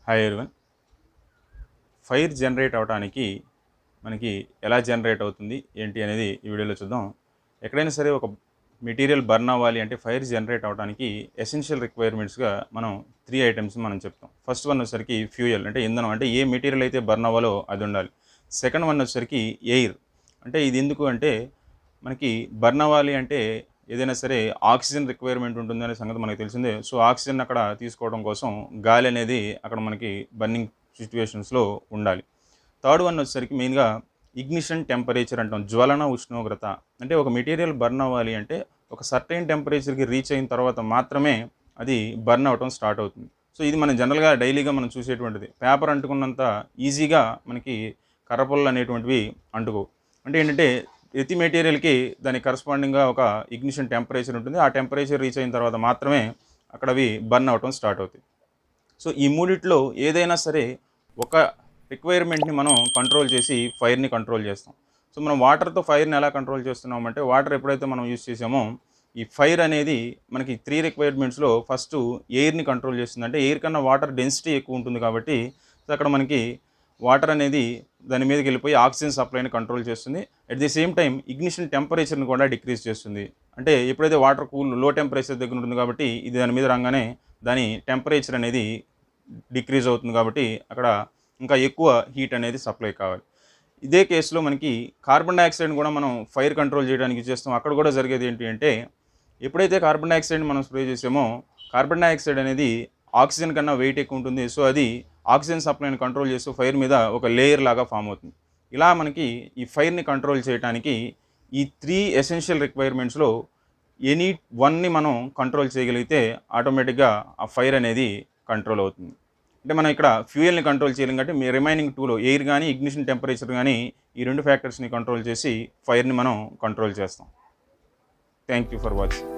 Hi everyone. Fire generate అవ్వడానికి మనకి ఎలా జనరేట్ అవుతుంది ఏంటి అనేది ఈ వీడియోలో చూద్దాం. ఎక్కడైనా సరే ఒక మెటీరియల్ బర్న్ అవ్వాలి అంటే ఫైర్ జనరేట్ అవ్వడానికి ఎసెన్షియల్ రిక్వైర్మెంట్స్గా మనం 3 ఐటమ్స్ మనం చెప్తాం. ఫస్ట్ వన్ వచ్చేసరికి ఫ్యూయల్ అంటే ఇంధనం, అంటే ఏ మెటీరియల్ అయితే బర్న్ అవ్వాలో అది ఉండాలి. సెకండ్ వన్ వచ్చేసరికి ఎయిర్, అంటే ఇది ఎందుకు అంటే మనకి బర్న్ అవ్వాలి అంటే ఏదైనా సరే ఆక్సిజన్ రిక్వైర్మెంట్ ఉంటుందనే సంగతి మనకు తెలిసిందే. సో ఆక్సిజన్ అక్కడ తీసుకోవడం కోసం గాలి అనేది అక్కడ మనకి బర్నింగ్ సిచ్యువేషన్స్లో ఉండాలి. థర్డ్ వన్ వచ్చేసరికి మెయిన్గా ఇగ్నిషన్ టెంపరేచర్ అంటాం, జ్వలన ఉష్ణోగ్రత. అంటే ఒక మెటీరియల్ బర్న్ అవ్వాలి అంటే ఒక సర్టైన్ టెంపరేచర్కి రీచ్ అయిన తర్వాత మాత్రమే అది బర్న్ అవ్వటం స్టార్ట్ అవుతుంది. సో ఇది మనం జనరల్గా డైలీగా మనం చూసేటువంటిది. పేపర్ అంటుకున్నంత ఈజీగా మనకి కర్రపుల్లలు అనేటువంటివి అంటుకోవు. అంటే ఏంటంటే ప్రతి మెటీరియల్కి దానికి కరస్పాండింగ్గా ఒక ఇగ్నిషన్ టెంపరేచర్ ఉంటుంది. ఆ టెంపరేచర్ రీచ్ అయిన తర్వాత మాత్రమే అక్కడ అవి బర్న్ అవ్వటం స్టార్ట్ అవుతాయి. సో ఈ మూడిట్లో ఏదైనా సరే ఒక రిక్వైర్మెంట్ని మనం కంట్రోల్ చేసి ఫైర్ని కంట్రోల్ చేస్తాం. సో మనం వాటర్తో ఫైర్ని ఎలా కంట్రోల్ చేస్తున్నామంటే, వాటర్ ఎప్పుడైతే మనం యూజ్ చేసామో ఈ ఫైర్ అనేది మనకి 3 రిక్వైర్మెంట్స్లో ఫస్ట్ ఎయిర్ని కంట్రోల్ చేస్తుంది. అంటే ఎయిర్ కన్నా వాటర్ డెన్సిటీ ఎక్కువ ఉంటుంది కాబట్టి సో అక్కడ మనకి వాటర్ అనేది దాని మీదకి వెళ్ళిపోయి ఆక్సిజన్ సప్లైని కంట్రోల్ చేస్తుంది. At the same time ignition టెంపరేచర్ని కూడా డిక్రీజ్ చేస్తుంది. అంటే ఎప్పుడైతే వాటర్ లో టెంపరేచర్ దగ్గర ఉంటుంది కాబట్టి ఇది దాని మీద రాగానే దాని టెంపరేచర్ అనేది డిక్రీజ్ అవుతుంది కాబట్టి అక్కడ ఇంకా ఎక్కువ హీట్ అనేది సప్లై కావాలి. ఇదే కేసులో మనకి కార్బన్ డైఆక్సైడ్ని కూడా మనం ఫైర్ కంట్రోల్ చేయడానికి యూజ్ చేస్తాం. అక్కడ కూడా జరిగేది ఏంటి అంటే ఎప్పుడైతే కార్బన్ డైఆక్సైడ్ని మనం స్ప్రే చేసామో కార్బన్ డైఆక్సైడ్ అనేది ఆక్సిజన్ కన్నా వెయిట్ ఎక్కువ ఉంటుంది. సో అది ఆక్సిజన్ సప్లైని కంట్రోల్ చేస్తూ ఫైర్ మీద ఒక లేయర్ లాగా ఫామ్ అవుతుంది. ఇలా మనకి ఈ ఫైర్ని కంట్రోల్ చేయడానికి ఈ 3 ఎసెన్షియల్ రిక్వైర్మెంట్స్లో ఎనీ వన్ని మనం కంట్రోల్ చేయగలిగితే ఆటోమేటిక్గా ఆ ఫైర్ అనేది కంట్రోల్ అవుతుంది. అంటే మనం ఇక్కడ ఫ్యూయల్ని కంట్రోల్ చేయలేం కాబట్టి మీ రిమైనింగ్ 2లో ఎయిర్ కానీ ఇగ్నిషన్ టెంపరేచర్ కానీ ఈ 2 ఫ్యాక్టర్స్ని కంట్రోల్ చేసి ఫైర్ని మనం కంట్రోల్ చేస్తాం. Thank you for watching.